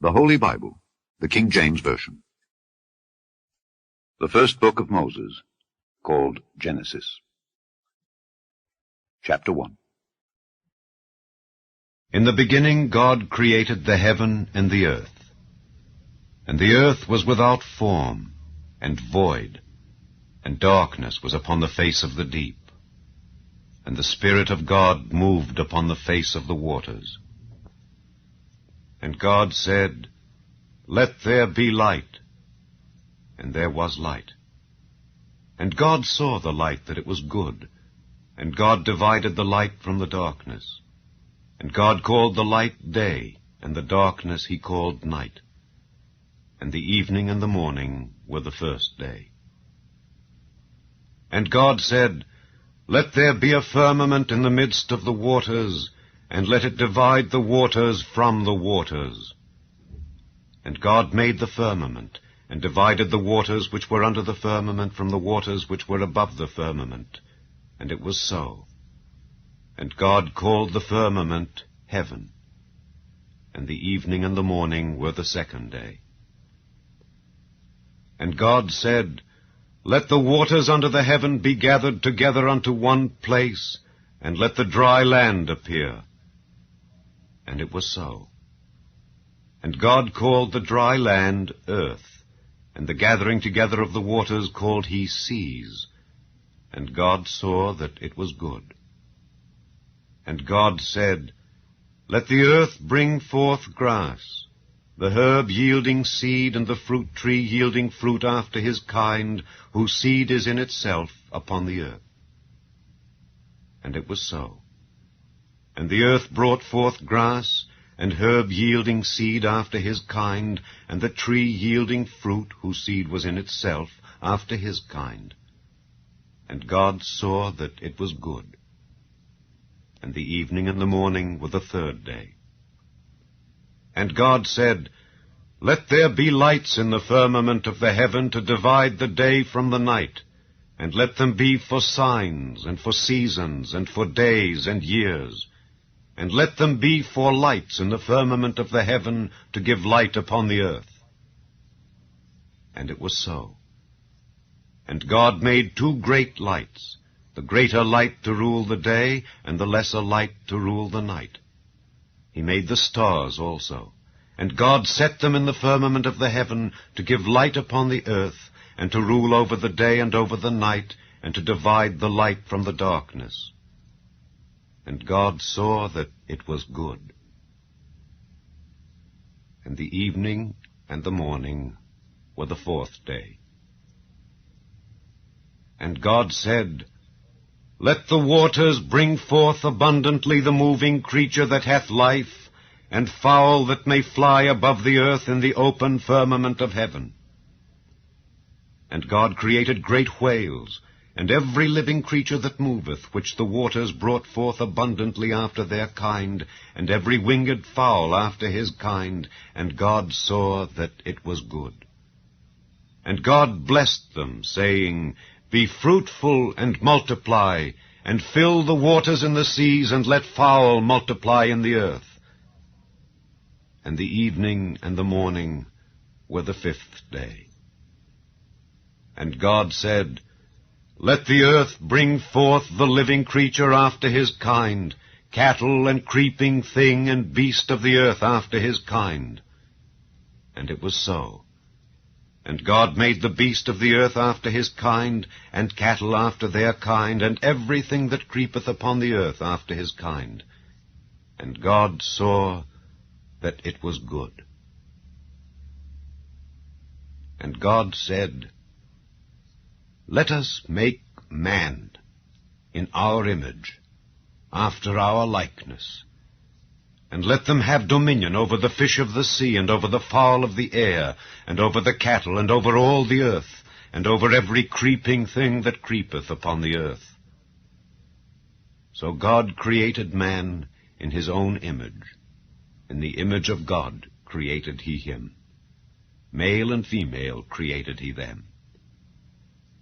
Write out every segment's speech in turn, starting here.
The Holy Bible, the King James Version. The first book of Moses, called Genesis. Chapter 1. In the beginning God created the heaven and the earth. And the earth was without form and void, and darkness was upon the face of the deep. And the Spirit of God moved upon the face of the waters. And God said, "Let there be light." And there was light. And God saw the light that it was good. And God divided the light from the darkness. And God called the light day, and the darkness he called night. And the evening and the morning were the first day. And God said, "Let there be a firmament in the midst of the waters, and let it divide the waters from the waters." And God made the firmament, and divided the waters which were under the firmament from the waters which were above the firmament. And it was so. And God called the firmament heaven. And the evening and the morning were the second day. And God said, "Let the waters under the heaven be gathered together unto one place, and let the dry land appear." And it was so. And God called the dry land earth, and the gathering together of the waters called he seas. And God saw that it was good. And God said, "Let the earth bring forth grass, the herb yielding seed, and the fruit tree yielding fruit after his kind, whose seed is in itself upon the earth." And it was so. And the earth brought forth grass, and herb yielding seed after his kind, and the tree yielding fruit, whose seed was in itself after his kind. And God saw that it was good. And the evening and the morning were the third day. And God said, "Let there be lights in the firmament of the heaven to divide the day from the night, and let them be for signs, and for seasons, and for days and years. And let them be for lights in the firmament of the heaven to give light upon the earth." And it was so. And God made two great lights, the greater light to rule the day, and the lesser light to rule the night. He made the stars also. And God set them in the firmament of the heaven to give light upon the earth, and to rule over the day and over the night, and to divide the light from the darkness. And God saw that it was good. And the evening and the morning were the fourth day. And God said, "Let the waters bring forth abundantly the moving creature that hath life, and fowl that may fly above the earth in the open firmament of heaven." And God created great whales, and every living creature that moveth, which the waters brought forth abundantly after their kind, and every winged fowl after his kind. And God saw that it was good. And God blessed them, saying, "Be fruitful and multiply, and fill the waters in the seas, and let fowl multiply in the earth." And the evening and the morning were the fifth day. And God said, "Let the earth bring forth the living creature after his kind, cattle and creeping thing and beast of the earth after his kind." And it was so. And God made the beast of the earth after his kind, and cattle after their kind, and everything that creepeth upon the earth after his kind. And God saw that it was good. And God said, "Let us make man in our image, after our likeness, and let them have dominion over the fish of the sea, and over the fowl of the air, and over the cattle, and over all the earth, and over every creeping thing that creepeth upon the earth." So God created man in his own image. In the image of God created he him. Male and female created he them.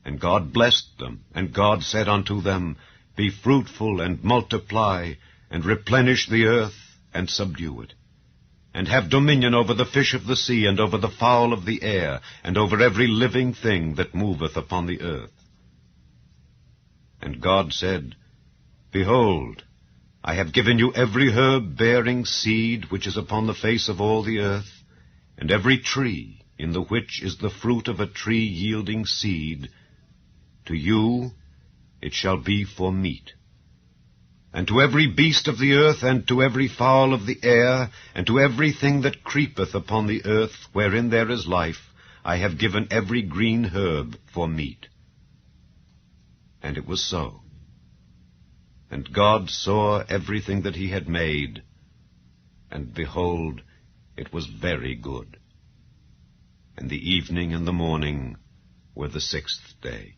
And God blessed them, and God said unto them, "Be fruitful and multiply, and replenish the earth, and subdue it, and have dominion over the fish of the sea, and over the fowl of the air, and over every living thing that moveth upon the earth. And God said, Behold, I have given you every herb bearing seed which is upon the face of all the earth, and every tree in the which is the fruit of a tree yielding seed. To you it shall be for meat. And to every beast of the earth, and to every fowl of the air, and to everything that creepeth upon the earth, wherein there is life, I have given every green herb for meat. And it was so. And God saw everything that he had made, and behold, it was very good. And the evening and the morning were the 6th day.